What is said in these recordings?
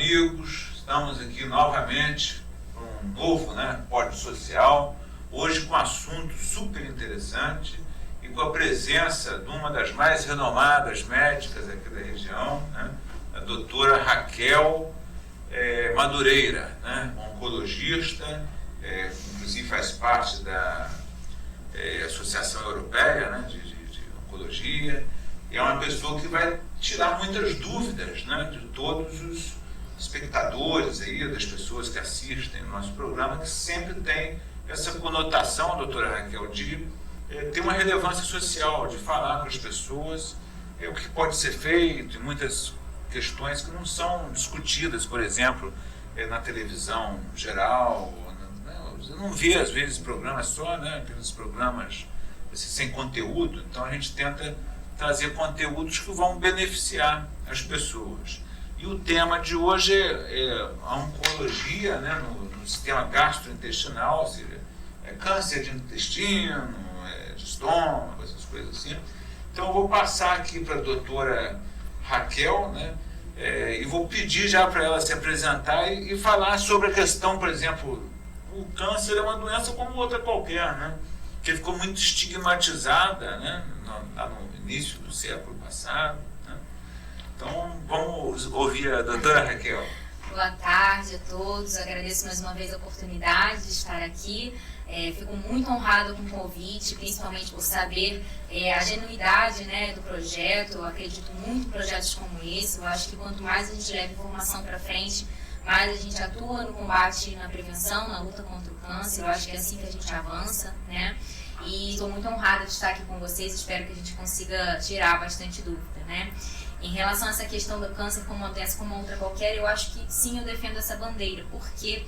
amigos, estamos aqui novamente com um novo pódio social, hoje com um assunto super interessante e com a presença de uma das mais renomadas médicas aqui da região, a doutora Raquel Madureira, oncologista, inclusive faz parte da Associação Europeia de Oncologia, e é uma pessoa que vai tirar muitas dúvidas de todos os espectadores aí, das pessoas que assistem o nosso programa, que sempre tem essa conotação, doutora Raquel, de ter uma relevância social, de falar com as pessoas o que pode ser feito, e muitas questões que não são discutidas, por exemplo, na televisão geral. Você não vê, às vezes, programas só, aqueles programas sem conteúdo. Então a gente tenta trazer conteúdos que vão beneficiar as pessoas. E o tema de hoje é a oncologia no sistema gastrointestinal, ou seja, câncer de intestino, de estômago, essas coisas assim. Então eu vou passar aqui para a doutora Raquel, e vou pedir já para ela se apresentar e falar sobre a questão, por exemplo, o câncer é uma doença como outra qualquer, que ficou muito estigmatizada lá no início do século passado. Então, vamos ouvir a doutora Raquel. Boa tarde a todos, agradeço mais uma vez a oportunidade de estar aqui. Fico muito honrada com o convite, principalmente por saber a genuidade do projeto. Eu acredito muito em projetos como esse. Eu acho que quanto mais a gente leva informação para frente, mais a gente atua no combate, na prevenção, na luta contra o câncer. Eu acho que é assim que a gente avança, E estou muito honrada de estar aqui com vocês. Espero que a gente consiga tirar bastante dúvida, Em relação a essa questão do câncer como uma doença como outra qualquer, eu acho que sim, eu defendo essa bandeira, porque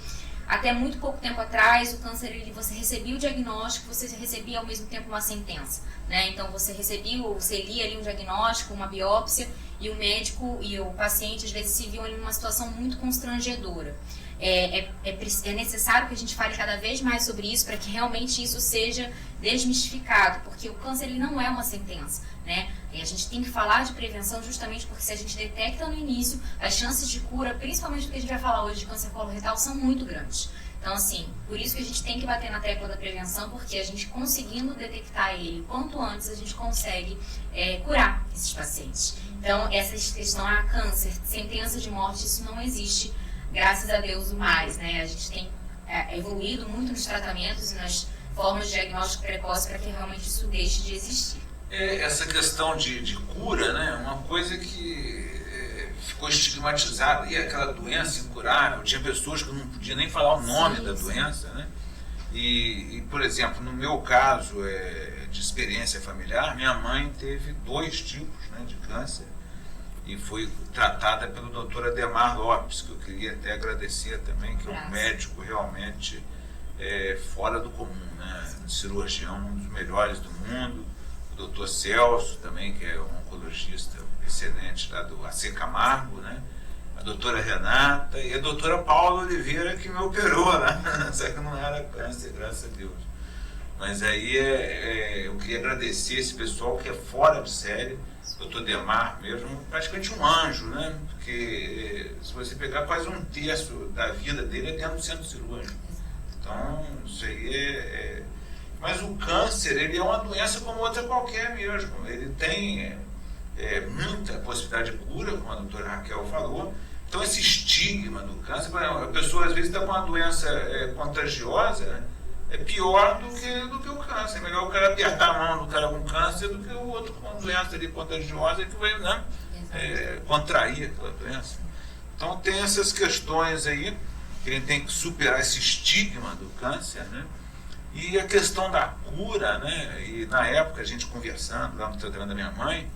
até muito pouco tempo atrás, o câncer, você recebia o diagnóstico, você recebia ao mesmo tempo uma sentença, Então você lia ali um diagnóstico, uma biópsia, e o médico e o paciente às vezes se viam ali numa situação muito constrangedora. É necessário que a gente fale cada vez mais sobre isso para que realmente isso seja desmistificado, porque o câncer ele não é uma sentença, E a gente tem que falar de prevenção justamente porque se a gente detecta no início, as chances de cura, principalmente do que a gente vai falar hoje de câncer coloretal, são muito grandes. Então, assim, por isso que a gente tem que bater na tecla da prevenção, porque a gente conseguindo detectar ele quanto antes, a gente consegue curar esses pacientes. Então, essa questão, câncer, sentença de morte, isso não existe, graças a Deus, mais, A gente tem evoluído muito nos tratamentos e nas formas de diagnóstico precoce para que realmente isso deixe de existir. Essa questão de cura, é uma coisa que ficou estigmatizada, e aquela doença incurável, tinha pessoas que não podiam nem falar o nome da doença, E, por exemplo, no meu caso de experiência familiar, minha mãe teve 2 tipos de câncer, e foi tratada pelo Dr. Ademar Lopes, que eu queria até agradecer também, que é um médico realmente fora do comum, cirurgião, um dos melhores do mundo. O Dr. Celso também, que é um oncologista excelente lá do AC Camargo, a doutora Renata e a doutora Paula Oliveira, que me operou, só que não era câncer, graças a Deus. Mas aí eu queria agradecer esse pessoal que é fora de série. O Dr. Demar mesmo, praticamente um anjo, porque se você pegar quase 1/3 da vida dele é dentro do centro cirúrgico. Então, isso aí Mas o câncer, ele é uma doença como outra qualquer mesmo. Ele tem muita possibilidade de cura, como a doutora Raquel falou. Então, esse estigma do câncer, a pessoa às vezes está com uma doença contagiosa, é pior do que o câncer. É melhor o cara apertar a mão do cara com câncer do que o outro com doença contagiosa que vai contrair aquela doença. Então tem essas questões aí, que a gente tem que superar esse estigma do câncer, E a questão da cura, E na época a gente conversando lá no tratamento da minha mãe,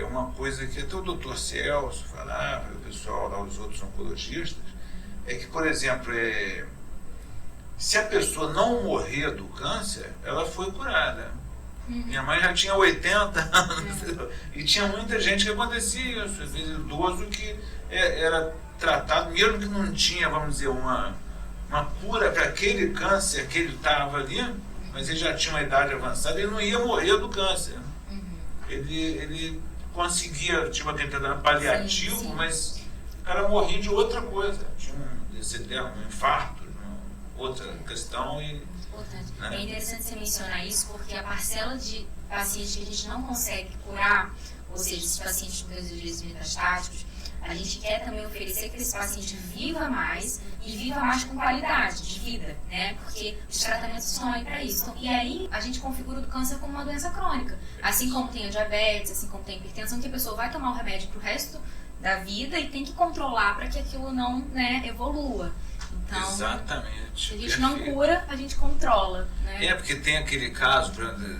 uma coisa que até o Dr. Celso falava, e o pessoal lá, os outros oncologistas, é que, por exemplo, se a pessoa não morrer do câncer, ela foi curada. Minha mãe já tinha 80 anos e tinha muita gente que acontecia isso, às vezes idoso que era tratado, mesmo que não tinha, vamos dizer, uma cura para aquele câncer que ele estava ali, mas ele já tinha uma idade avançada, ele não ia morrer do câncer. Ele conseguia, tipo, aquele tratamento paliativo, mas o cara morria de outra coisa, de um infarto, de uma outra questão. Importante. Né? É interessante você mencionar isso, porque a parcela de pacientes que a gente não consegue curar, ou seja, esses pacientes com desejos metastáticos, a gente quer também oferecer que esse paciente viva mais e viva mais com qualidade de vida, né? Porque os tratamentos estão aí para isso. Então, e aí a gente configura o câncer como uma doença crônica. Assim como tem a diabetes, assim como tem a hipertensão, que a pessoa vai tomar o remédio pro resto da vida e tem que controlar para que aquilo não, né, evolua. Então, exatamente. se a gente não cura, a gente controla, né? É, porque tem aquele caso,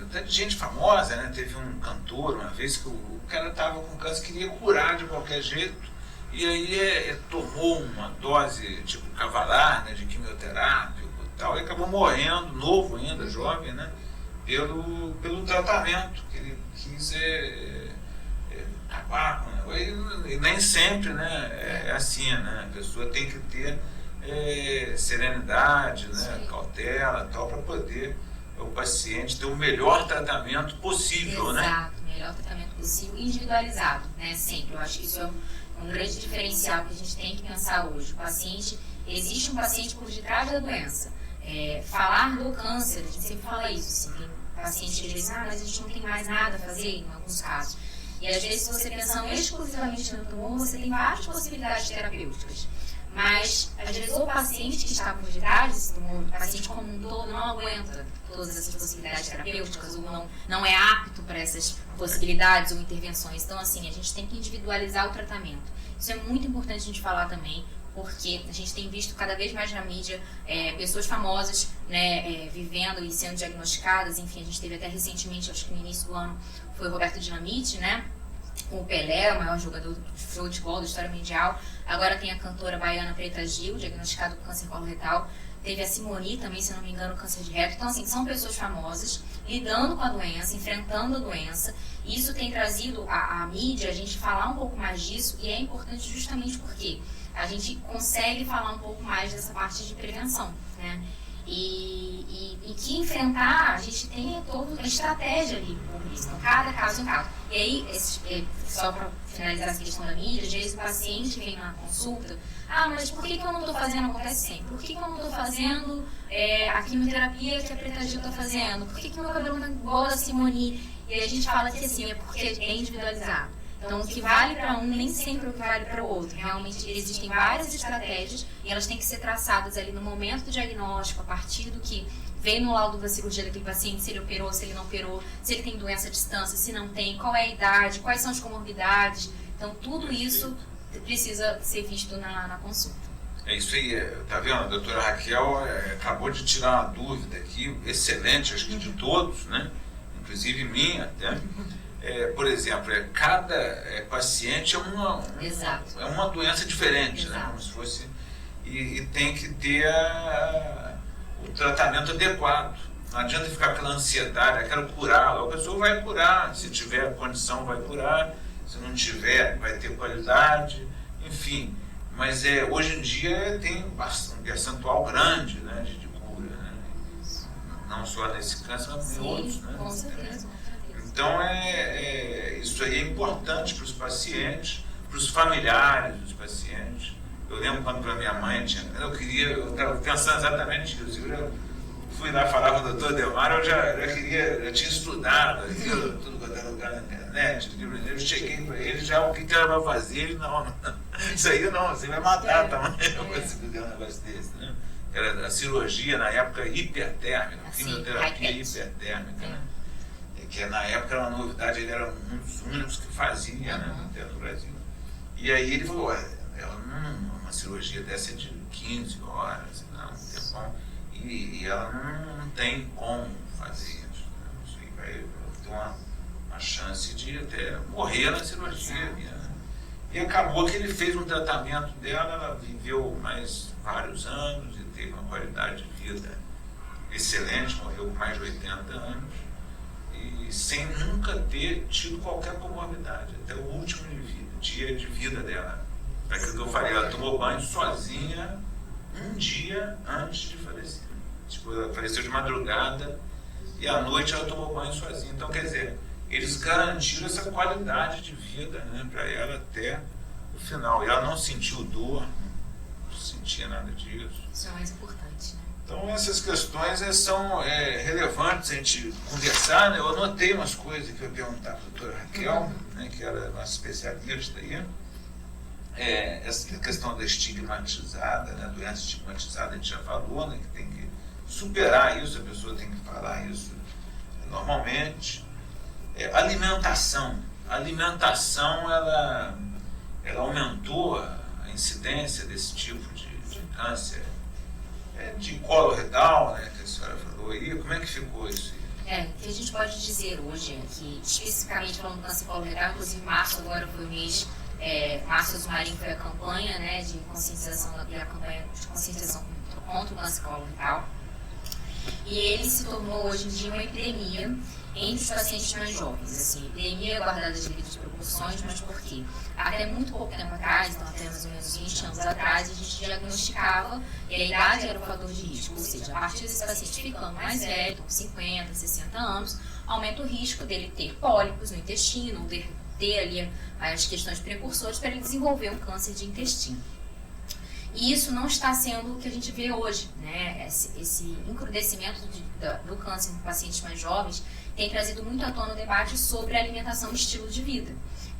até de gente famosa, né? Teve um cantor uma vez que o cara estava com câncer, queria curar de qualquer jeito. E aí tomou uma dose tipo cavalar, né, de quimioterápico e tal, e acabou morrendo, novo ainda, jovem, né, pelo tratamento que ele quis acabar com. E nem sempre, né, é assim, né, a pessoa tem que ter serenidade, né, cautela, tal, para poder o paciente ter o melhor tratamento possível. Exato, né? O melhor tratamento possível, individualizado, né, sempre. Eu acho que isso é um grande diferencial que a gente tem que pensar hoje. O paciente, existe um paciente por detrás da doença. Falar do câncer, a gente sempre fala isso, assim, tem pacientes que dizem, mas a gente não tem mais nada a fazer, em alguns casos. E às vezes, se você pensar exclusivamente no tumor, você tem várias possibilidades terapêuticas. Mas, às vezes, o paciente que está por detrás desse tumor, o paciente como um todo, não aguenta todas essas possibilidades terapêuticas, ou não é apto para essas possibilidades ou intervenções. Então, assim, a gente tem que individualizar o tratamento. Isso é muito importante a gente falar também, porque a gente tem visto cada vez mais na mídia pessoas famosas, né, vivendo e sendo diagnosticadas. Enfim, a gente teve até recentemente, acho que no início do ano, foi o Roberto Dinamite, né? O Pelé, o maior jogador de futebol da história mundial. Agora tem a cantora baiana Preta Gil, diagnosticada com câncer coloretal. Teve a Simone também, se não me engano, câncer de reto. Então, assim, são pessoas famosas lidando com a doença, enfrentando a doença. E isso tem trazido a mídia, a gente falar um pouco mais disso, e é importante justamente porque a gente consegue falar um pouco mais dessa parte de prevenção, né? E que enfrentar, a gente tem toda a estratégia ali por isso. Então, cada caso é um caso. E aí, só para finalizar essa questão da mídia, às vezes o paciente vem na consulta, mas por que eu não estou fazendo? Acontece sempre. Por que eu não estou fazendo a quimioterapia que a Preta Gil está fazendo? Por que meu cabelo não é igual a da Simone? E aí a gente fala que assim, é porque é individualizado. Então, o que vale para um nem sempre é o que vale para o outro. Realmente, existem várias estratégias e elas têm que ser traçadas ali no momento do diagnóstico, a partir do que vem no laudo da cirurgia daquele paciente, se ele operou, se ele não operou, se ele tem doença à distância, se não tem, qual é a idade, quais são as comorbidades. Então, tudo isso precisa ser visto na consulta. É isso aí, tá vendo? A doutora Raquel acabou de tirar uma dúvida aqui, excelente, acho que de todos, né? Inclusive minha até. Por exemplo, cada paciente é uma doença diferente, né? Como se fosse, e tem que ter o tratamento adequado. Não adianta ficar pela ansiedade, quero curar. A pessoa vai curar, se tiver condição vai curar, se não tiver vai ter qualidade, enfim. Mas hoje em dia tem um percentual grande, né, de cura, né? Não só nesse câncer, mas em outros, né? Com certeza. Então, isso aí é importante para os pacientes, para os familiares dos pacientes. Eu lembro quando para minha mãe eu estava pensando exatamente isso. Eu fui lá falar com o doutor Delmar, eu já tinha estudado aquilo, tudo quanto era lugar na internet, eu cheguei para ele, já o que era para fazer, ele não, isso aí não, você vai matar também, eu consigo ter um negócio desse, né? Era a cirurgia na época hipertérmica, quimioterapia hipertérmica, né? Que na época era uma novidade, ele era um dos únicos que fazia, né, até no Brasil. E aí ele falou, uma cirurgia dessa é de 15 horas, não, um tempão, e ela não tem como fazer isso. Né? Isso aí vai ter uma chance de até morrer na cirurgia. Né? E acabou que ele fez um tratamento dela, ela viveu mais vários anos e teve uma qualidade de vida excelente, morreu com mais de 80 anos. E sem nunca ter tido qualquer comorbidade, até o último dia de vida dela. É aquilo que eu falei, ela tomou banho sozinha um dia antes de falecer. Tipo, ela faleceu de madrugada e à noite ela tomou banho sozinha. Então, quer dizer, eles garantiram essa qualidade de vida, né, para ela até o final. E ela não sentiu dor, não sentia nada disso. Isso é o mais importante, né? Então essas questões são relevantes a gente conversar, né? Eu anotei umas coisas que eu ia perguntar para a doutora Raquel, né, que era nossa especialista aí. Essa questão da estigmatizada, né, doença estigmatizada, a gente já falou, né, que tem que superar isso, a pessoa tem que falar isso normalmente. Alimentação. A alimentação, ela aumentou a incidência desse tipo de câncer de colo retal, né, que a senhora falou aí. Como é que ficou isso aí? O que a gente pode dizer hoje é que, especificamente falando do câncer colo retal, inclusive março agora foi o mês, março azul marinho foi a campanha, né, de conscientização, contra o câncer colo retal. E ele se tornou hoje em dia uma epidemia entre os pacientes mais jovens. Assim, epidemia guardada as devidas proporções, mas por quê? Até muito pouco tempo atrás, então até mais ou menos 20 anos atrás, a gente diagnosticava e a idade era um fator de risco, ou seja, a partir desse paciente ficando mais velho, com 50, 60 anos, aumenta o risco dele ter pólipos no intestino, ou ter ali as questões precursoras para ele desenvolver um câncer de intestino. E isso não está sendo o que a gente vê hoje, né? Esse encrudecimento do câncer em pacientes mais jovens tem trazido muito à tona o debate sobre alimentação e estilo de vida.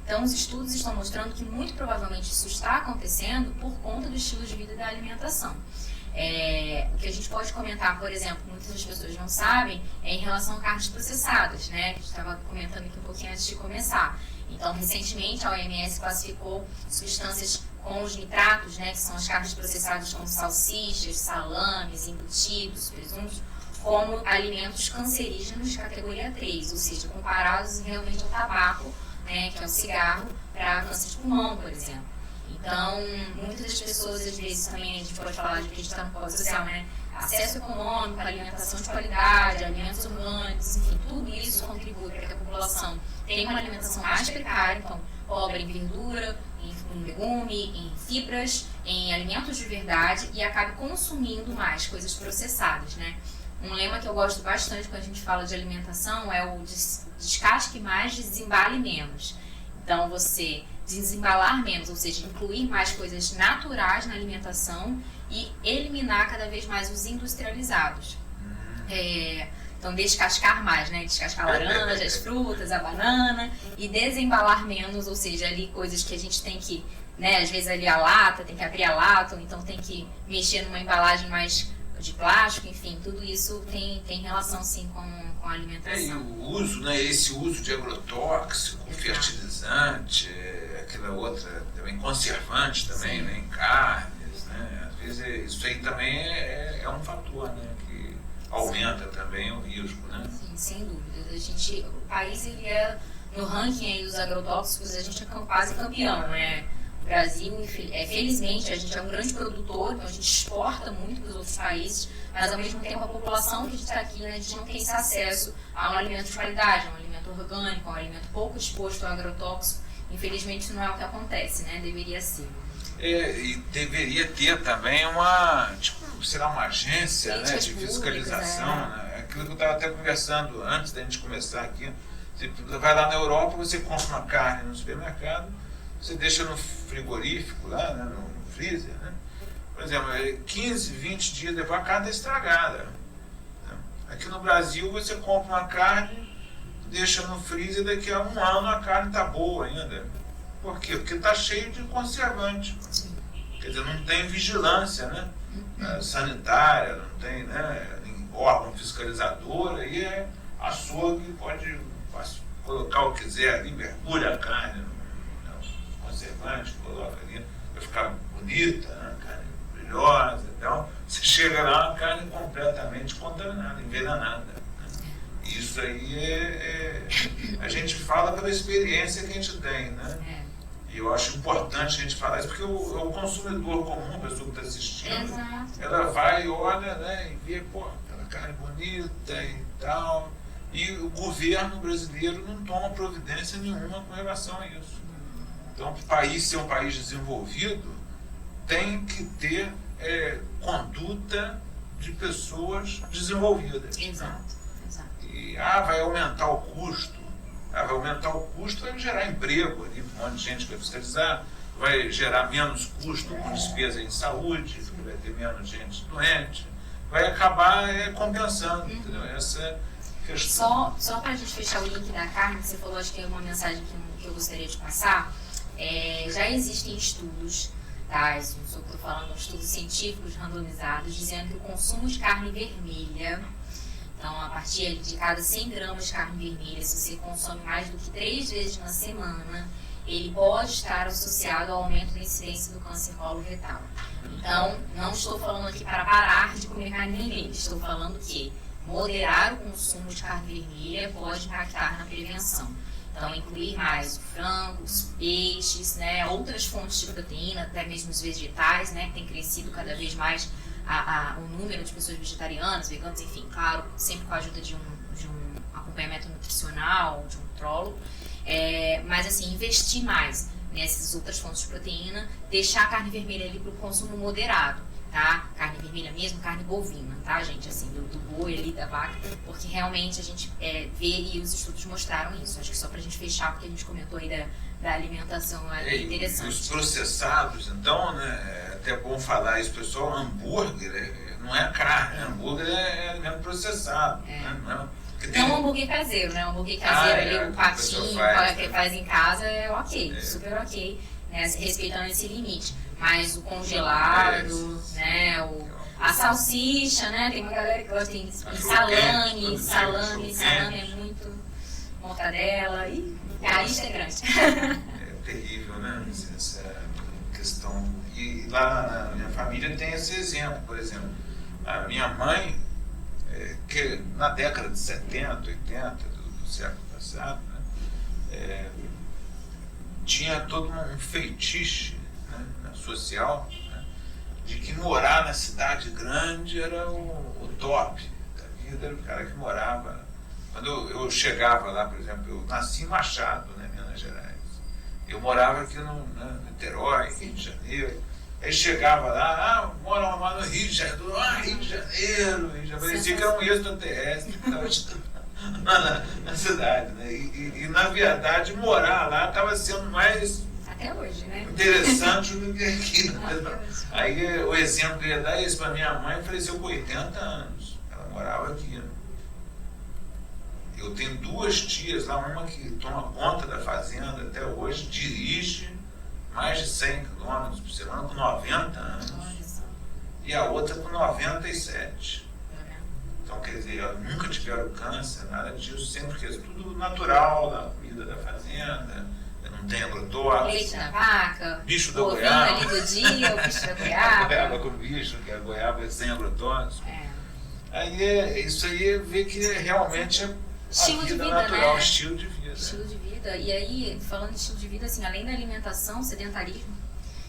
Então, os estudos estão mostrando que muito provavelmente isso está acontecendo por conta do estilo de vida e da alimentação. O que a gente pode comentar, por exemplo, muitas das pessoas não sabem, é em relação a carnes processadas, né? A gente estava comentando aqui um pouquinho antes de começar. Então, recentemente, a OMS classificou substâncias com os nitratos, né, que são as carnes processadas como salsichas, salames, embutidos, presuntos, como alimentos cancerígenos de categoria 3, ou seja, comparados realmente ao tabaco, né, que é o cigarro, para câncer de pulmão, por exemplo. Então, muitas das pessoas, às vezes, também a gente pode falar de que a gente está no pós-social, né? Acesso econômico, alimentação de qualidade, alimentos orgânicos, enfim, tudo isso contribui para que a população tenha uma alimentação mais precária, então, pobre em verdura, em legume, em fibras, em alimentos de verdade e acabe consumindo mais coisas processadas, né? Um lema que eu gosto bastante quando a gente fala de alimentação é o descasque mais, desembale menos. Então, você desembalar menos, ou seja, incluir mais coisas naturais na alimentação e eliminar cada vez mais os industrializados. Então, descascar mais, né? Descascar a laranja, as frutas, a banana e desembalar menos, ou seja, ali coisas que a gente tem que, né? Às vezes ali a lata, tem que abrir a lata, ou então tem que mexer numa embalagem mais de plástico, enfim, tudo isso tem relação sim com a alimentação. E o uso, né? Esse uso de agrotóxico, fertilizante, aquela outra, também conservante também, né? Em carnes, né? Às vezes isso aí também é um fator, né? Que aumenta também o risco, né? Sim, sem dúvida. O país, ele no ranking aí dos agrotóxicos, a gente é quase campeão, né? O Brasil, felizmente, a gente é um grande produtor, então a gente exporta muito para os outros países, mas ao mesmo tempo a população que a gente está aqui, né, a gente não tem esse acesso a um alimento de qualidade, a um alimento orgânico, a um alimento pouco exposto ao agrotóxico. Infelizmente, isso não é o que acontece, né? Deveria ser. E deveria ter também será uma agência, né, de fiscalização, né? Aquilo que eu estava até conversando antes da gente começar aqui. Você vai lá na Europa, você compra uma carne no supermercado, você deixa no frigorífico lá, né, no freezer, né? Por exemplo, 15, 20 dias depois a carne está estragada, né? Aqui no Brasil você compra uma carne, deixa no freezer, daqui a um ano a carne está boa ainda. Por quê? Porque está cheio de conservante. Quer dizer, não tem vigilância, né? Sanitária, não tem, né, órgão fiscalizador, aí açougue pode colocar o que quiser ali, mergulha a carne, conservante, coloca ali, vai ficar bonita, né? Carne brilhosa e tal. Você chega lá, uma carne completamente contaminada, envenenada. Né? Isso aí a gente fala pela experiência que a gente tem, né? E eu acho importante a gente falar isso, porque o consumidor comum, a pessoa que está assistindo, ela vai, olha, né, e vê, pô, aquela carne bonita e tal. E o governo brasileiro não toma providência nenhuma com relação a isso. Então, o país ser um país desenvolvido tem que ter conduta de pessoas desenvolvidas. Exato. E vai aumentar o custo. Vai aumentar o custo, vai gerar emprego ali, um monte de gente vai fiscalizar, vai gerar menos custo com despesa em saúde, porque vai ter menos gente doente, vai acabar compensando, entendeu? Essa questão. Só para a gente fechar o link da carne, que você falou, acho que é uma mensagem que eu gostaria de passar, já existem estudos, tá? Estou falando de estudos científicos randomizados, dizendo que o consumo de carne vermelha, então a partir de cada 100 gramas de carne vermelha, se você consome mais do que 3 vezes na semana, ele pode estar associado ao aumento da incidência do câncer coloretal. Então, não estou falando aqui para parar de comer carne vermelha, estou falando que moderar o consumo de carne vermelha pode impactar na prevenção. Então, incluir mais o frango, os peixes, né, outras fontes de proteína, até mesmo os vegetais, né, que tem crescido cada vez mais o número de pessoas vegetarianas, veganas, enfim, claro, sempre com a ajuda de um acompanhamento nutricional, de um nutrólogo. Mas assim, investir mais nessas outras fontes de proteína, deixar a carne vermelha ali para o consumo moderado, tá? Carne vermelha mesmo, carne bovina, tá, gente? Assim, do boi ali, da vaca, porque realmente a gente vê e os estudos mostraram isso. Acho que só para a gente fechar, porque a gente comentou aí da alimentação, é interessante. Os processados, então, né, é até bom falar isso, pessoal, hambúrguer não é carne, hambúrguer é alimento processado, né? Não um hambúrguer caseiro, né? Um hambúrguer caseiro ali, o patinho, que faz em casa é ok, super ok, né? Respeitando esse limite. Mas o congelado, né? A salsicha, né? Tem uma galera que gosta de salame é muito, mortadela, e a lista é grande. É terrível, né? Essa questão. E lá na minha família tem esse exemplo, por exemplo, a minha mãe, que na década de 70, 80 do século passado, né, tinha todo um feitiço, né, social, né, de que morar na cidade grande era o top da vida, era o cara que morava. Quando eu chegava lá, por exemplo, eu nasci em Machado, né, Minas Gerais. Eu morava aqui no Niterói, Rio de Janeiro. Aí chegava lá, mora lá no Rio de Janeiro, Rio de Janeiro, parecia que era um extraterrestre que estava na cidade, né? E na verdade morar lá estava sendo mais até hoje, né? Interessante do que aqui. Aí o exemplo que eu ia dar é esse para minha mãe, faleceu com 80 anos, ela morava aqui. Eu tenho 2 tias lá, uma que toma conta da fazenda até hoje, dirige mais de 100 km por semana, com 90 anos, e a outra com 97. Então, quer dizer, nunca tiveram câncer, nada disso, sempre que é tudo natural, da comida da fazenda, não tem agrotóxico. Leite da vaca, bicho da goiaba. Ali do dia, o bicho da goiaba. Goiaba com bicho, que a goiaba é sem agrotóxico. Aí isso aí vê que realmente é estilo a vida de vida, natural, né? Estilo de vida. Estilo de vida. E aí, falando de estilo de vida, assim, além da alimentação, sedentarismo,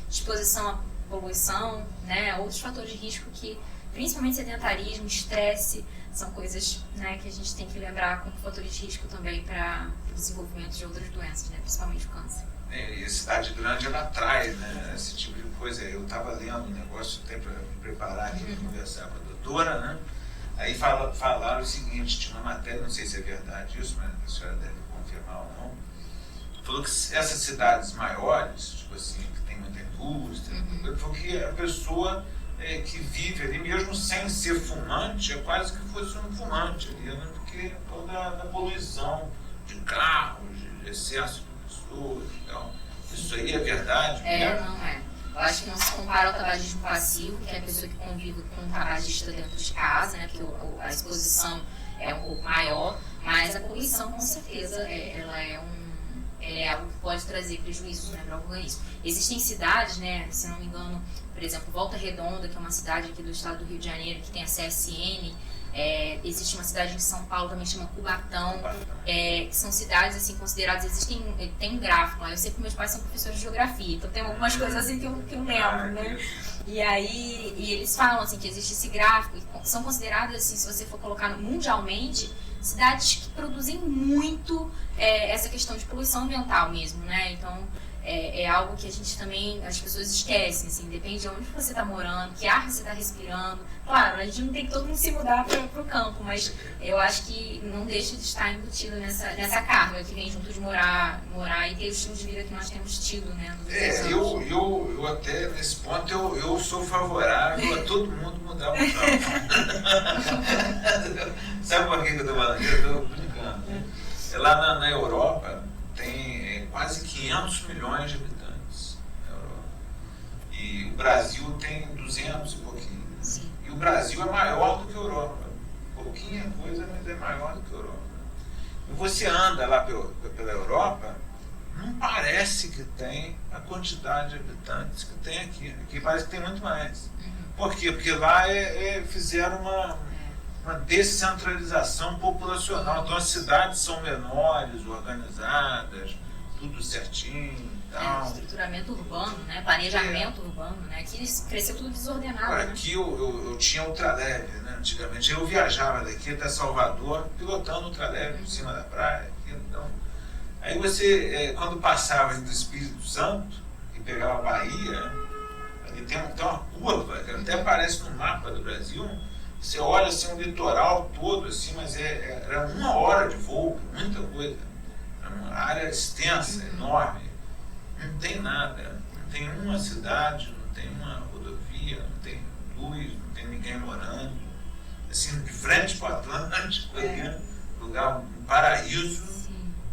exposição à poluição, né, outros fatores de risco que, principalmente sedentarismo, estresse, são coisas, né, que a gente tem que lembrar como fatores de risco também para o desenvolvimento de outras doenças, né, principalmente o câncer. E a cidade grande, ela atrai, né, esse tipo de coisa. Eu estava lendo um negócio até para me preparar aqui para conversar com a doutora, né? Aí falaram o seguinte, tinha uma matéria, não sei se é verdade isso, mas a senhora deve confirmar ou não, falou que essas cidades maiores, tipo assim, que tem muita indústria, falou que a pessoa que vive ali, mesmo sem ser fumante, é quase que fosse um fumante ali, né? Porque toda a poluição de carros, de excesso de pessoas, então, isso aí é verdade? Não é. Eu acho que não se compara ao tabagismo passivo, que é a pessoa que convive com um tabagista dentro de casa, né, porque a exposição é um pouco maior, mas a poluição, com certeza, ela é algo que pode trazer prejuízos, né, para o organismo. Existem cidades, né, se não me engano, por exemplo, Volta Redonda, que é uma cidade aqui do estado do Rio de Janeiro, que tem a CSN, existe uma cidade em São Paulo também chama Cubatão, que são cidades assim consideradas, tem um gráfico lá. Eu sei que meus pais são professores de geografia, então tem algumas coisas assim que eu lembro, né? E aí eles falam assim que existe esse gráfico, e são consideradas assim, se você for colocar mundialmente, cidades que produzem muito essa questão de poluição ambiental mesmo, né? Então é algo que a gente também, as pessoas esquecem, assim, depende de onde você está morando, que ar você está respirando. Claro, a gente não tem que todo mundo se mudar para o campo, mas eu acho que não deixa de estar embutido nessa carga que vem junto de morar e ter o estilo de vida que nós temos tido, né? Eu até, nesse ponto, eu sou favorável a todo mundo mudar para o campo. Sabe por que eu estou falando? Eu estou brincando. Lá na Europa tem quase 500 milhões de habitantes na Europa. E o Brasil tem 200 e pouquinho. Sim. E o Brasil é maior do que a Europa. Pouquinha coisa, mas é maior do que a Europa. E você anda lá pela Europa, não parece que tem a quantidade de habitantes que tem aqui. Aqui parece que tem muito mais. Por quê? Porque lá fizeram uma descentralização populacional. Então as cidades são menores, organizadas, tudo certinho e tal. Estruturamento urbano, né? Planejamento urbano, né? Aqui cresceu tudo desordenado. Agora, aqui eu tinha ultraleve, né? Antigamente eu viajava daqui até Salvador pilotando ultraleve por cima da praia. Aqui, então. Aí você, quando passava do Espírito Santo e pegava a Bahia, ali tem uma curva, que até aparece no mapa do Brasil. Você olha assim o litoral todo, assim, mas era 1 hora de voo, muita coisa. É uma área extensa, enorme. Não tem nada. Não tem uma cidade, não tem uma rodovia, não tem luz, não tem ninguém morando. Assim, de frente para o Atlântico, lugar, um paraíso,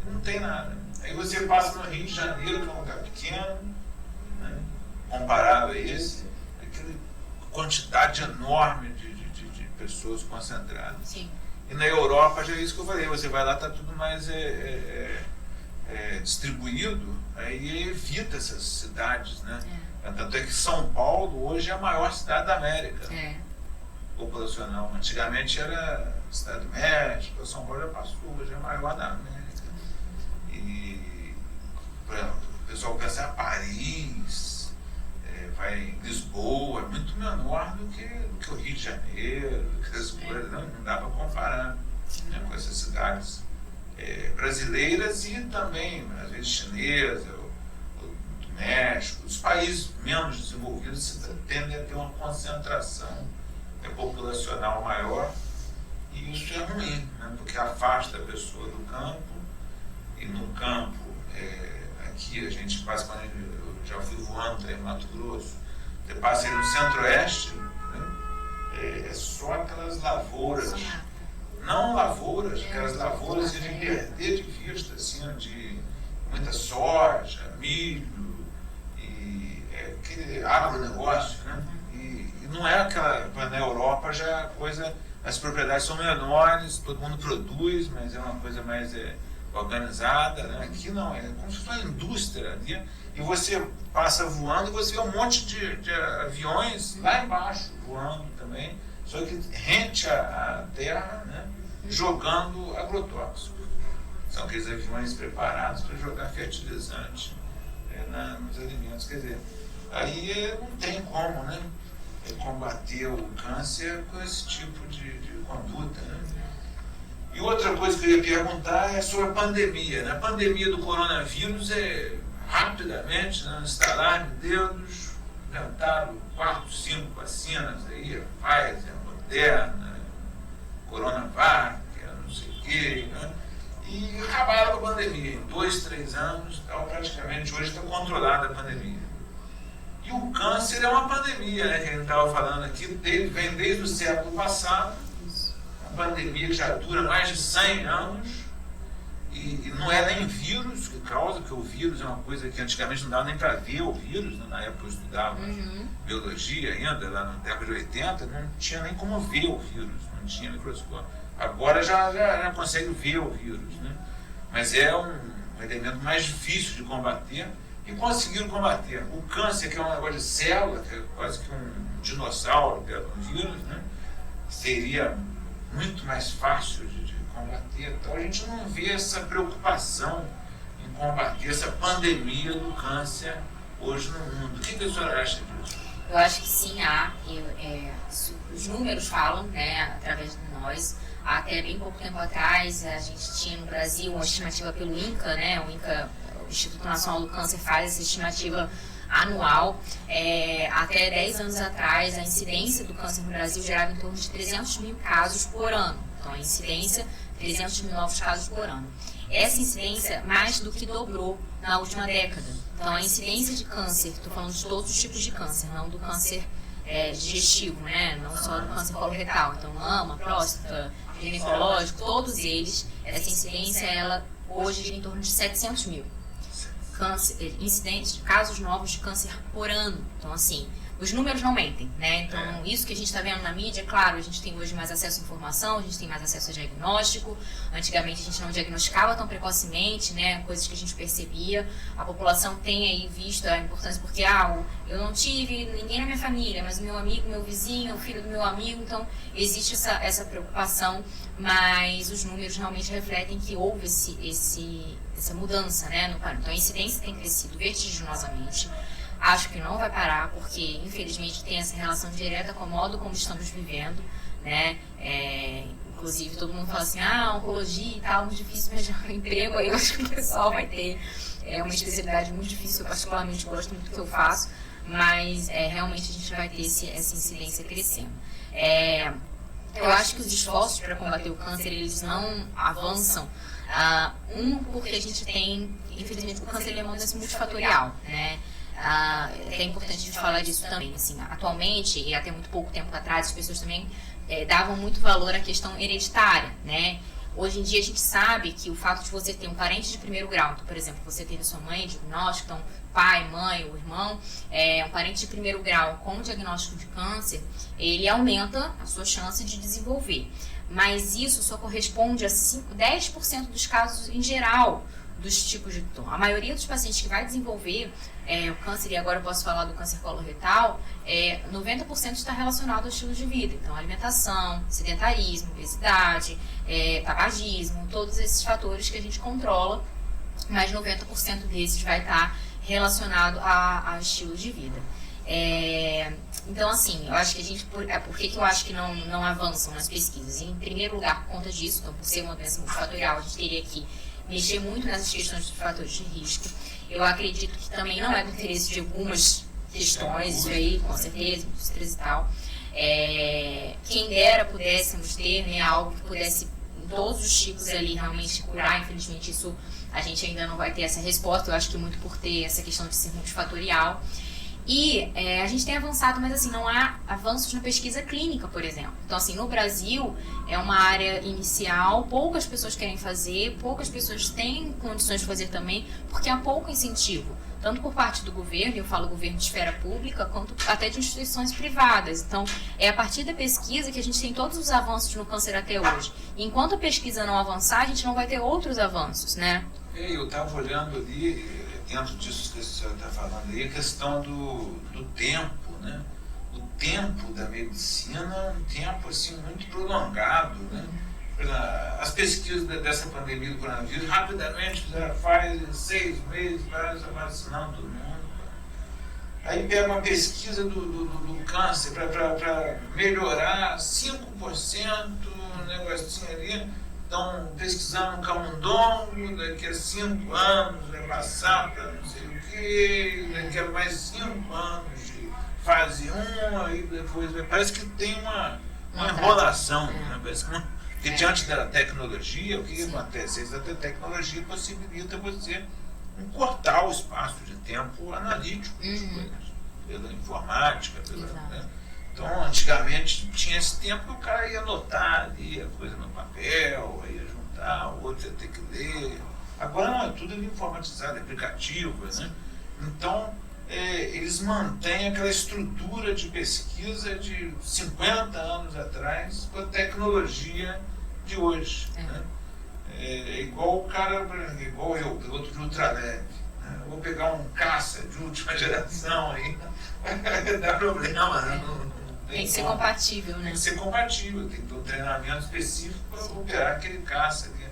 não tem nada. Aí você passa no Rio de Janeiro, que é um lugar pequeno, né, comparado a esse, aquela quantidade enorme de pessoas concentradas. Sim. E na Europa já é isso que eu falei, você vai lá, está tudo mais distribuído, aí evita essas cidades, né? Tanto é que São Paulo hoje é a maior cidade da América, populacional. Antigamente era cidade do México, São Paulo já passou, hoje é a maior da América. E, por exemplo, o pessoal pensa em Paris, vai em Lisboa, é muito menor do que o Rio de Janeiro, que essas coisas, não dá para comparar, né, com essas cidades brasileiras e também, às vezes, chinesas, ou do México. Os países menos desenvolvidos tendem a ter uma concentração populacional maior, e isso é ruim, né, porque afasta a pessoa do campo, e no campo, aqui a gente passa, quando eu já fui voando em Mato Grosso, você passa aí no centro-oeste, né, é só aquelas lavouras, não lavouras, aquelas lavouras de perder de vista, assim, de muita soja, milho, e aquele agronegócio, né? E não é aquela, na Europa já a coisa, as propriedades são menores, todo mundo produz, mas é uma coisa mais organizada, né? Aqui não, é como se fosse uma indústria ali, e você passa voando e você vê um monte de aviões lá embaixo voando também, só que rente à terra, né? Jogando agrotóxico. São aqueles aviões preparados para jogar fertilizante nos alimentos. Quer dizer, aí não tem como, né, combater o câncer com esse tipo de conduta, né? E outra coisa que eu ia perguntar é sobre a pandemia, né? A pandemia do coronavírus rapidamente, né, no estalar de dedos, inventaram 4, 5 vacinas aí, a Pfizer, a Moderna, Coronavac, não sei o quê, né? E acabaram com a pandemia. Em 2, 3 anos, praticamente hoje está controlada a pandemia. E o câncer é uma pandemia, né, que a gente estava falando aqui, vem desde o século passado, uma pandemia que já dura mais de 100 anos, e não é nem vírus que causa, porque o vírus é uma coisa que antigamente não dava nem para ver o vírus, né? Na época eu estudava biologia ainda, lá na década de 80, não tinha nem como ver o vírus, não tinha microscópio. Agora já consegue ver o vírus, né? Mas é um elemento mais difícil de combater, e conseguiram combater. O câncer, que é um negócio de célula, que é quase que um dinossauro perto do vírus, né? Seria muito mais fácil de combater. Então a gente não vê essa preocupação em combater essa pandemia do câncer hoje no mundo. O que a senhora acha disso? Eu acho que sim, há. Os números falam, né, através de nós. Até bem pouco tempo atrás, a gente tinha no Brasil uma estimativa pelo INCA, né, o Instituto Nacional do Câncer faz essa estimativa anual. Até 10 anos atrás, a incidência do câncer no Brasil gerava em torno de 300 mil casos por ano. Então, a incidência, 300 mil novos casos por ano. Essa incidência mais do que dobrou na última década. Então, a incidência de câncer, estou falando de todos os tipos de câncer, não do câncer digestivo, né? Não só do câncer coloretal. Então, mama, próstata, ginecológico, todos eles, essa incidência, ela hoje gira em torno de 700 mil. Incidentes de casos novos de câncer por ano. Então, assim, os números não mentem, né? Então, isso que a gente está vendo na mídia, claro, a gente tem hoje mais acesso à informação, a gente tem mais acesso a diagnóstico. Antigamente, a gente não diagnosticava tão precocemente, né? Coisas que a gente percebia. A população tem aí visto a importância, porque, eu não tive ninguém na minha família, mas o meu amigo, meu vizinho, o filho do meu amigo, então, existe essa preocupação, mas os números realmente refletem que houve essa mudança, né, no padrão. Então, a incidência tem crescido vertiginosamente. Acho que não vai parar, porque, infelizmente, tem essa relação direta com o modo como estamos vivendo, né? Inclusive, todo mundo fala assim, oncologia e tal, muito difícil, mas o emprego aí eu acho que o pessoal vai ter. É uma especialidade muito difícil, eu particularmente gosto muito do que eu faço, mas realmente a gente vai ter essa incidência crescendo. Eu acho que os esforços para combater o câncer, eles não avançam, porque a gente tem, infelizmente, o câncer ele é uma doença multifatorial, né? É importante a gente falar disso também. Assim, atualmente, e até muito pouco tempo atrás, as pessoas também davam muito valor à questão hereditária, né? Hoje em dia a gente sabe que o fato de você ter um parente de primeiro grau, então, por exemplo, você teve sua mãe diagnóstico, então pai, mãe ou irmão, um parente de primeiro grau com diagnóstico de câncer, ele aumenta a sua chance de desenvolver. Mas isso só corresponde a 10% dos casos em geral dos tipos de tumor. A maioria dos pacientes que vai desenvolver o câncer, e agora eu posso falar do câncer coloretal, 90% está relacionado ao estilo de vida. Então, alimentação, sedentarismo, obesidade, tabagismo, todos esses fatores que a gente controla, mas 90% desses vai estar relacionado a estilo de vida. Então, assim, eu acho que a gente... Por que eu acho que não avançam nas pesquisas? Em primeiro lugar, por conta disso, então, por ser uma doença multifatorial, a gente teria que mexer muito nessas questões de fatores de risco. Eu acredito que também não é do interesse de algumas questões, isso aí, com certeza, indústrias e tal. Quem dera pudéssemos ter algo que pudesse, em todos os tipos ali, realmente curar. Infelizmente, isso a gente ainda não vai ter essa resposta. Eu acho que muito por ter essa questão de ser multifatorial. E a gente tem avançado, mas assim, não há avanços na pesquisa clínica, por exemplo. Então, assim, no Brasil é uma área inicial, poucas pessoas querem fazer, poucas pessoas têm condições de fazer também, porque há pouco incentivo, tanto por parte do governo, eu falo governo de esfera pública, quanto até de instituições privadas. Então, é a partir da pesquisa que a gente tem todos os avanços no câncer até hoje. E enquanto a pesquisa não avançar, a gente não vai ter outros avanços, né? Eu estava olhando ali, dentro disso que a senhora está falando aí, a questão do tempo, né? O tempo da medicina é um tempo assim, muito prolongado, né? As pesquisas dessa pandemia do coronavírus rapidamente faz 6 meses, vai vacinando todo mundo. Aí pega uma pesquisa do câncer para melhorar 5%, um negocinho ali. Estão pesquisando um camundongo, daqui a 5 anos vai passar para não sei o quê, daqui a mais 5 anos de fase 1, aí depois parece que tem uma enrolação, né? Parece que porque diante da tecnologia, o que acontece? A tecnologia possibilita você encurtar o espaço de tempo analítico das coisas, pela informática, né? Então, antigamente tinha esse tempo que o cara ia anotar ali a coisa no papel, ia juntar, o outro ia ter que ler. Agora não, é tudo ali informatizado, aplicativo, né? Então, eles mantêm aquela estrutura de pesquisa de 50 anos atrás com a tecnologia de hoje. Né? Igual o cara, igual eu, piloto de ultraleve. Né? Eu vou pegar um caça de última geração aí, dá problema, né? Tem que ser compatível, né? Tem que ser compatível, tem que ter um treinamento específico para operar aquele caça ali.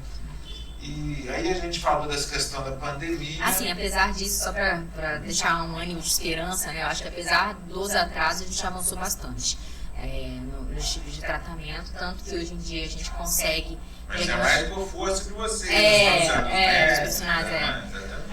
E aí a gente falou dessa questão da pandemia. Assim, apesar disso, só para deixar um ânimo de esperança, né? Eu acho que apesar dos atrasos, a gente avançou bastante nos tipos de tratamento, tanto que hoje em dia a gente consegue... Mas é mais por força que vocês, os profissionais,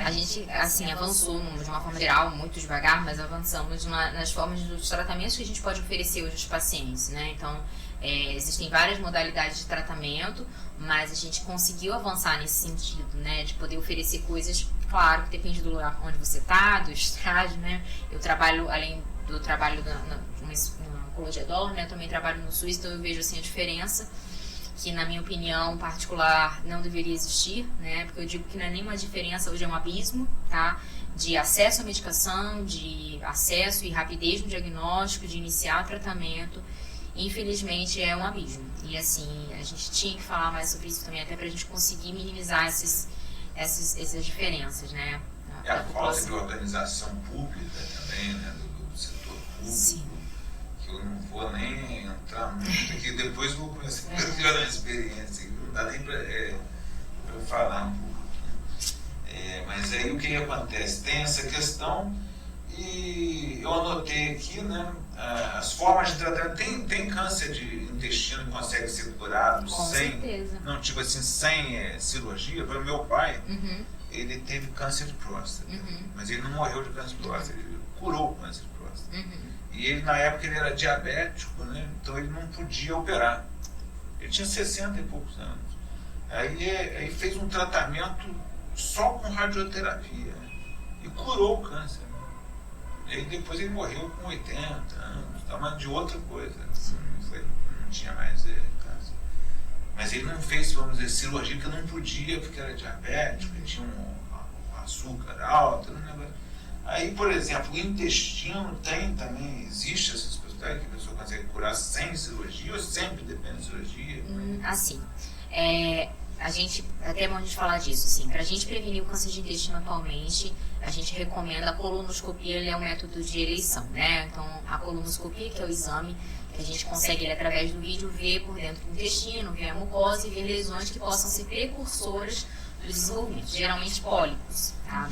A gente, assim, avançou de uma forma geral, muito devagar, mas avançamos nas formas dos tratamentos que a gente pode oferecer hoje aos pacientes, né? Então, existem várias modalidades de tratamento, mas a gente conseguiu avançar nesse sentido, né? De poder oferecer coisas, claro, que depende do lugar onde você está, do estágio, né? Eu trabalho, além do trabalho na oncologia DOR, né? Eu também trabalho no SUS, então eu vejo, assim, a diferença, que na minha opinião particular não deveria existir, né? Porque eu digo que não é nenhuma diferença, hoje é um abismo, tá? De acesso à medicação, de acesso e rapidez no diagnóstico, de iniciar o tratamento. Infelizmente é um abismo. E assim, a gente tinha que falar mais sobre isso também, até pra gente conseguir minimizar essas diferenças, né? A falta de organização pública também, né? Do setor público. Sim. Eu não vou nem entrar muito aqui, depois vou começar a ter uma experiência, não dá nem para eu falar um pouco. Mas aí o que acontece? Tem essa questão e eu anotei aqui, né, as formas de tratamento. Tem câncer de intestino que consegue ser curado Com sem, certeza. não, tipo assim, sem cirurgia. Foi o meu pai, Uhum. ele teve câncer de próstata, Uhum. mas ele não morreu de câncer de próstata, ele curou o câncer de próstata. Uhum. E ele, na época, ele era diabético, né? Então ele não podia operar. Ele tinha 60 e poucos anos. Aí fez um tratamento só com radioterapia, né? E curou o câncer. E aí depois ele morreu com 80 anos, mas de outra coisa. Não tinha mais câncer. Mas ele não fez, vamos dizer, cirurgia, porque não podia, porque era diabético, ele tinha um açúcar alto, um negócio. Aí, por exemplo, o intestino também, existe essa possibilidade que a pessoa consegue curar sem cirurgia ou sempre depende de cirurgia? Assim, a gente, até é bom a gente falar disso, assim, pra gente prevenir o câncer de intestino atualmente, a gente recomenda a colonoscopia, ele é um método de eleição, né? Então, a colonoscopia, que é o exame que a gente consegue, através do vídeo, ver por dentro do intestino, ver a mucosa e ver lesões que possam ser precursoras do desenvolvimento, geralmente pólipos, tá?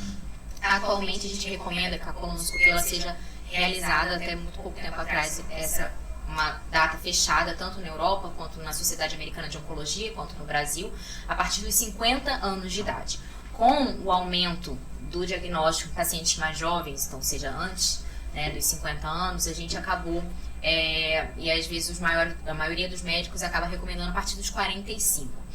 Atualmente a gente recomenda que a colonoscopia ela seja realizada, até muito pouco tempo atrás, uma data fechada, tanto na Europa, quanto na Sociedade Americana de Oncologia, quanto no Brasil, a partir dos 50 anos de idade. Com o aumento do diagnóstico em pacientes mais jovens, então seja antes, né, dos 50 anos, a gente acabou, e às vezes a maioria dos médicos acaba recomendando a partir dos 45.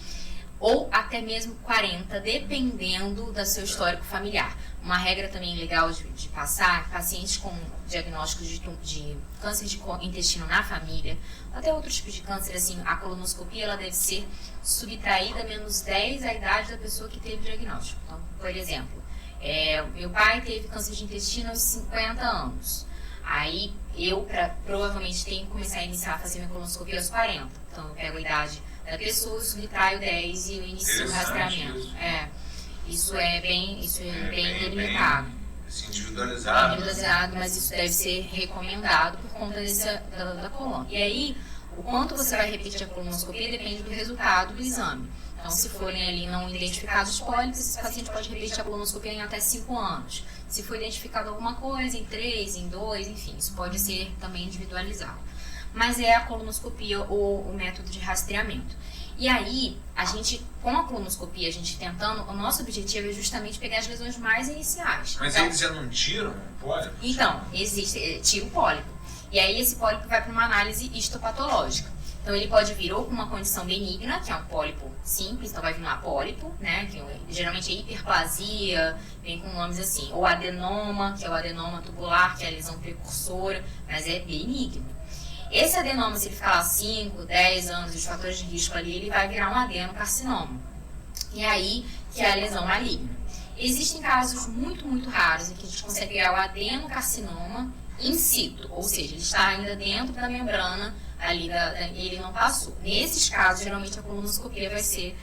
Ou até mesmo 40, dependendo do seu histórico familiar. Uma regra também legal de passar, pacientes com diagnósticos de câncer de intestino na família, até outros tipos de câncer, assim, a colonoscopia ela deve ser subtraída menos 10 a idade da pessoa que teve o diagnóstico. Então, por exemplo, meu pai teve câncer de intestino aos 50 anos. Aí eu provavelmente tenho que começar a iniciar a fazer minha colonoscopia aos 40. Então eu pego a idade da pessoa, subtraio 10 e eu inicio o rastreamento. Isso é bem delimitado. Bem individualizado. Individualizado, mas isso deve ser recomendado por conta da coluna. E aí, o quanto você vai repetir a colonoscopia depende do resultado do exame. Então, se forem ali não identificados pólipos, esse paciente pode repetir a colonoscopia em até 5 anos. Se for identificado alguma coisa, em 3, em 2, enfim, isso pode ser também individualizado. Mas é a colonoscopia o método de rastreamento. E aí, a gente, com a colonoscopia, a gente tentando, o nosso objetivo é justamente pegar as lesões mais iniciais. Mas então, eles já não tiram o pólipo? Então, tira o pólipo. E aí esse pólipo vai para uma análise histopatológica. Então ele pode vir ou com uma condição benigna, que é um pólipo simples, então vai vir um apólipo, né, que geralmente é hiperplasia, vem com nomes assim, ou adenoma, que é o adenoma tubular, que é a lesão precursora, mas é benigno. Esse adenoma, se ele ficar lá 5, 10 anos, os fatores de risco ali, ele vai virar um adenocarcinoma. E aí, que é a lesão maligna. Existem casos muito, muito raros em que a gente consegue pegar o adenocarcinoma in situ, ou seja, ele está ainda dentro da membrana ali e ele não passou. Nesses casos, geralmente a colonoscopia vai ser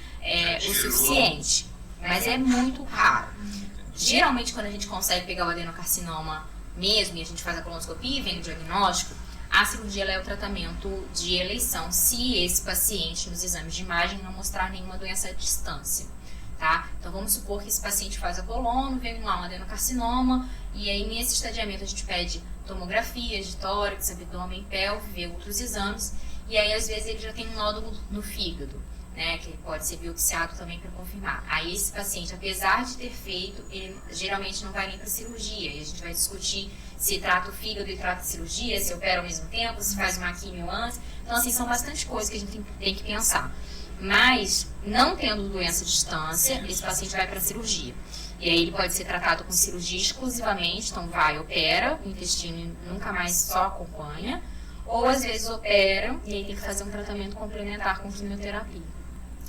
o suficiente, mas é muito raro. Geralmente, quando a gente consegue pegar o adenocarcinoma mesmo e a gente faz a colonoscopia e vem o diagnóstico, a cirurgia é o tratamento de eleição se esse paciente nos exames de imagem não mostrar nenhuma doença à distância, tá? Então vamos supor que esse paciente faz a colono, vem lá um adenocarcinoma e aí nesse estadiamento a gente pede tomografias de tórax, abdômen, pelve, vê outros exames e aí às vezes ele já tem um nódulo no fígado, né, que pode ser biopsiado também para confirmar. Aí esse paciente, apesar de ter feito, ele geralmente não vai nem para cirurgia, e a gente vai discutir se trata o fígado e trata a cirurgia, se opera ao mesmo tempo, se faz uma quimio antes. Então, assim, são bastante coisas que a gente tem que pensar. Mas, não tendo doença de distância, esse paciente vai para a cirurgia. E aí ele pode ser tratado com cirurgia exclusivamente, então vai, opera, o intestino nunca mais só acompanha, ou às vezes opera e aí tem que fazer um tratamento complementar com quimioterapia.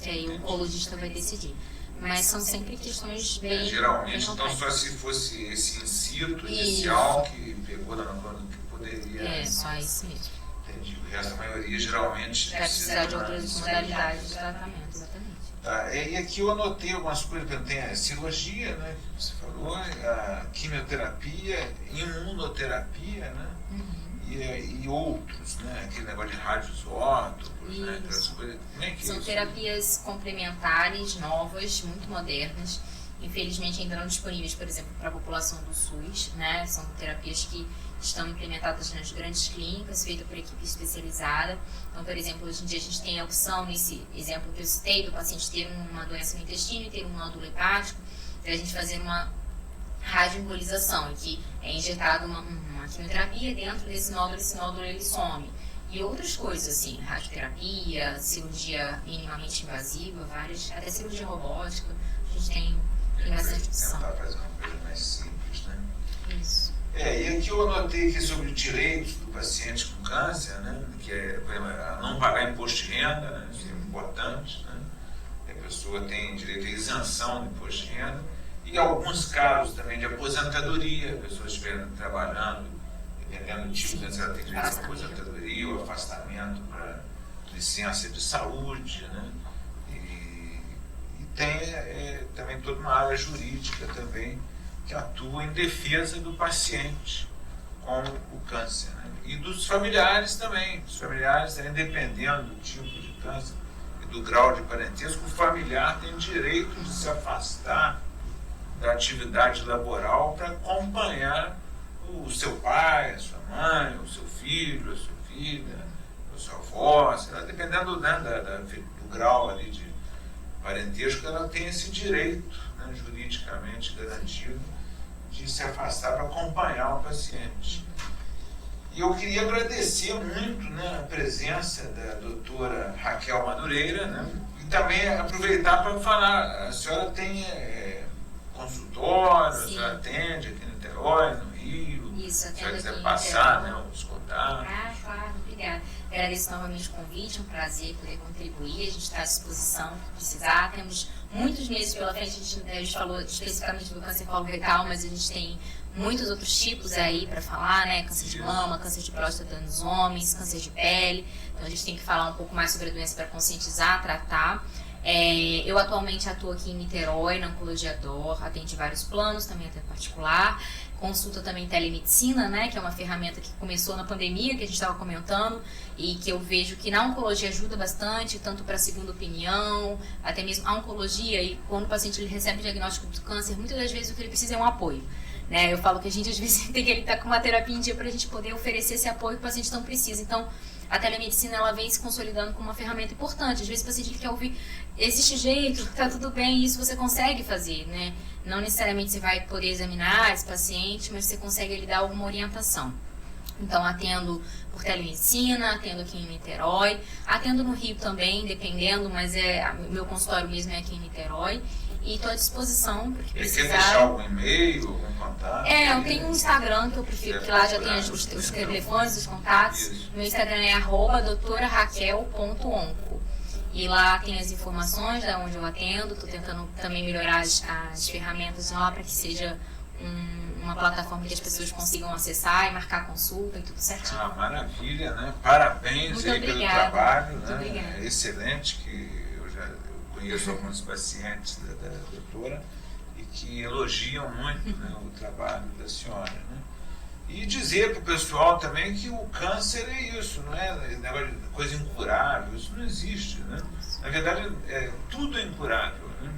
Que aí o oncologista vai decidir. Mas são sempre questões bem... geralmente, bem então só se fosse esse incito inicial que pegou na coluna que poderia... só isso mesmo. Entendi. O resto da maioria geralmente vai precisar de outras modalidades de tratamento, exatamente. Tá, e aqui eu anotei algumas coisas, tem a cirurgia, né, que você falou, a quimioterapia, imunoterapia, né, e outros, né, aquele negócio de radioisótopos, né, aquelas coisas. Como é que são isso? Terapias complementares, novas, muito modernas. Infelizmente ainda não disponíveis, por exemplo, para a população do SUS, né, são terapias que estão implementadas nas grandes clínicas, feitas por equipe especializada. Então, por exemplo, hoje em dia a gente tem a opção, nesse exemplo que eu citei, do paciente ter uma doença no intestino e ter um nódulo hepático, a gente fazer uma radioembolização, em que é injetada uma quimioterapia dentro desse nódulo, esse nódulo ele some. E outras coisas, assim, radioterapia, cirurgia minimamente invasiva, várias, até cirurgia robótica, a gente tem bastante opção. Tentar fazer uma coisa mais simples, né? Isso. E aqui eu anotei aqui sobre direitos do paciente com câncer, né, que é, por exemplo, não pagar imposto de renda, né, isso é importante, né, a pessoa tem direito à isenção do imposto de renda, e alguns casos também de aposentadoria, a pessoa estiver trabalhando, dependendo do tipo, né, se ela tem direito à aposentadoria ou afastamento para licença de saúde, né, e tem também toda uma área jurídica também, que atua em defesa do paciente com o câncer, né? E dos familiares também. Os familiares, dependendo do tipo de câncer e do grau de parentesco, o familiar tem direito de se afastar da atividade laboral para acompanhar o seu pai, a sua mãe, o seu filho, a sua filha, a sua avó, sei lá, dependendo, né, do grau ali de parentesco, ela tem esse direito, né, juridicamente garantido de se afastar para acompanhar o paciente. E eu queria agradecer muito, né, a presença da doutora Raquel Madureira, né, e também aproveitar para falar, a senhora tem consultório, a senhora atende aqui em Niterói, no Rio, isso, se a senhora quiser aqui passar, né, os contatos. Claro, obrigada. Agradeço novamente o convite, um prazer poder contribuir, a gente está à disposição se precisar, temos muitos meses pela frente, a gente falou especificamente do câncer coloretal, mas a gente tem muitos outros tipos aí para falar, né, câncer de mama, câncer de próstata nos homens, câncer de pele, então a gente tem que falar um pouco mais sobre a doença para conscientizar, tratar. Eu atualmente atuo aqui em Niterói, na Oncologia DOR, atende vários planos, também até particular, consulta também telemedicina, né, que é uma ferramenta que começou na pandemia, que a gente estava comentando, e que eu vejo que na oncologia ajuda bastante, tanto para segunda opinião, até mesmo a oncologia, e quando o paciente ele recebe o diagnóstico do câncer, muitas das vezes o que ele precisa é um apoio. Né? Eu falo que a gente às vezes tem que estar com uma terapia em dia para a gente poder oferecer esse apoio que o paciente não precisa. Então, a telemedicina ela vem se consolidando como uma ferramenta importante. Às vezes o paciente quer ouvir, existe jeito, está tudo bem, isso você consegue fazer, né? Não necessariamente você vai poder examinar esse paciente, mas você consegue lhe dar alguma orientação. Então, atendo por telemedicina, atendo aqui em Niterói, atendo no Rio também, dependendo, mas meu consultório mesmo é aqui em Niterói. E estou à disposição, porque precisar... Quer deixar algum e-mail, algum contato? Eu tenho um Instagram que eu prefiro, que lá já tem os telefones, os contatos. Isso. Meu Instagram é @doutoraraquel.onco. E lá tem as informações de onde eu atendo. Estou tentando também melhorar as ferramentas lá para que seja uma plataforma que as pessoas consigam acessar e marcar consulta e tudo certinho. Maravilha, né? Parabéns muito aí obrigada. Pelo trabalho. Muito né? obrigada. Excelente, que eu conheço alguns pacientes da doutora e que elogiam muito, né, o trabalho da senhora. Né? E dizer para o pessoal também que o câncer é isso, não é negócio de coisa incurável, isso não existe. Né? Na verdade, tudo é incurável. Né?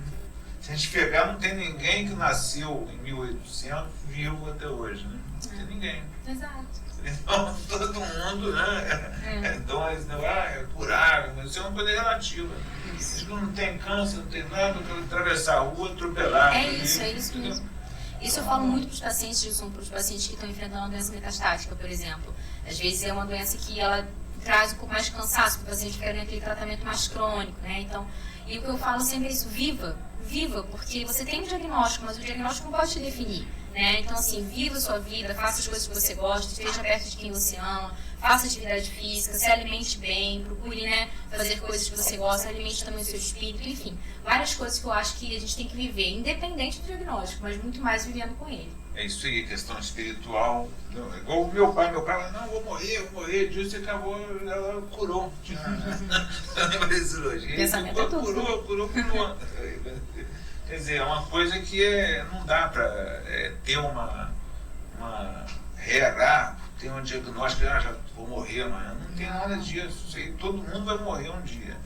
Se a gente pegar, não tem ninguém que nasceu em 1800 vivo até hoje. Né? Não tem ninguém. Exato. Então, todo mundo, né? Então, é curável, mas isso é uma coisa relativa. isso. Não tem câncer, não tem nada, eu quero atravessar a rua, atropelar. É isso mesmo. Isso eu falo muito para os pacientes, Gilson, para os pacientes que estão enfrentando uma doença metastática, por exemplo. Às vezes é uma doença que ela traz um pouco mais de cansaço, para o paciente ficar naquele tratamento mais crônico, né? Então, e o que eu falo sempre é isso, viva, porque você tem um diagnóstico, mas o diagnóstico não pode te definir, né? Então, assim, viva a sua vida, faça as coisas que você gosta, esteja perto de quem você ama, faça atividade física, se alimente bem, procure, né, fazer coisas que você gosta, alimente também o seu espírito, enfim, várias coisas que eu acho que a gente tem que viver, independente do diagnóstico, mas muito mais vivendo com ele. É isso aí, questão espiritual. Não, é igual o meu pai fala, não, vou morrer, disso e acabou, ela curou. Na cirurgia, Pensamento é tudo. Curou. Quer dizer, é uma coisa que não dá para ter uma ter um diagnóstico, já vou morrer amanhã. Não tem nada disso. Isso aí, todo mundo vai morrer um dia.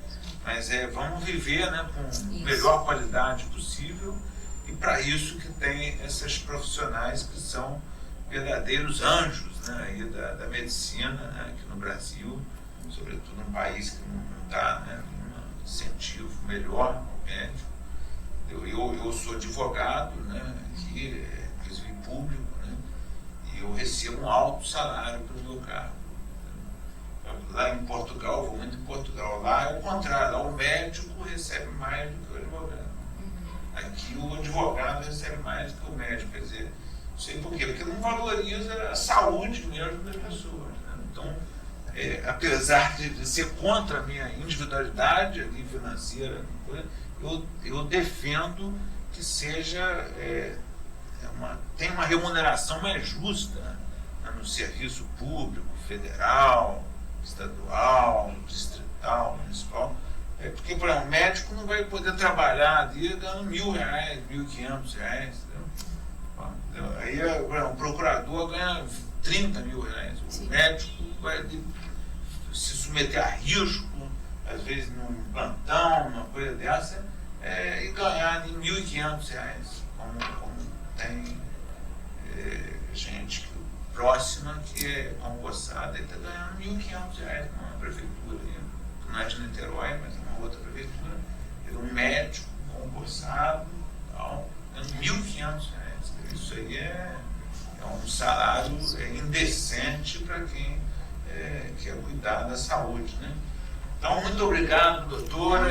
Mas vamos viver, né, com a melhor qualidade possível. E para isso que tem essas profissionais que são verdadeiros anjos, né, aí da medicina, né, aqui no Brasil, sobretudo num país que não dá, né, um incentivo melhor ao médico. Eu sou advogado, né, aqui, inclusive público, né, e eu recebo um alto salário pelo meu cargo. Lá em Portugal, eu vou muito em Portugal, lá é o contrário, lá o médico recebe mais do que o advogado. Aqui o advogado recebe mais do que o médico, quer dizer, não sei por quê, porque não valoriza a saúde mesmo das pessoas, né? Então, apesar de ser contra a minha individualidade ali financeira, eu defendo que seja tem uma remuneração mais justa, né, no serviço público, federal, estadual, distrital, municipal. Porque, por exemplo, o médico não vai poder trabalhar ali ganhando R$1.000, R$1.500, entendeu? Aí, por exemplo, o procurador ganha R$30.000. O médico vai se submeter a risco, às vezes num plantão, uma coisa dessa, e ganhar R$1.500, como tem gente próxima que é concursada e está ganhando R$1.500 numa prefeitura, que não é de Niterói, mas é uma outra prefeitura, um médico concursado, ganhando R$1.500. Isso aí é um salário indecente para quem quer cuidar da saúde, né? Então, muito obrigado, doutora.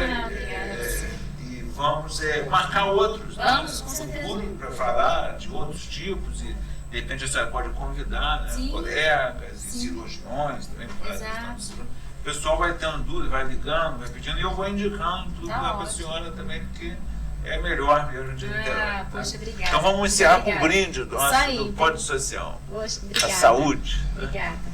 E vamos marcar outros, vamos, com certeza, para falar de outros tipos e de repente a senhora pode convidar, né, colegas e cirurgiões também. O pessoal vai tendo dúvida, vai ligando, vai pedindo, e eu vou indicando tudo para a senhora também, porque é melhor mesmo de Niterói. Poxa, obrigada. Então vamos encerrar com um brinde do Pódio Social. Poxa, obrigada. A saúde. Obrigada.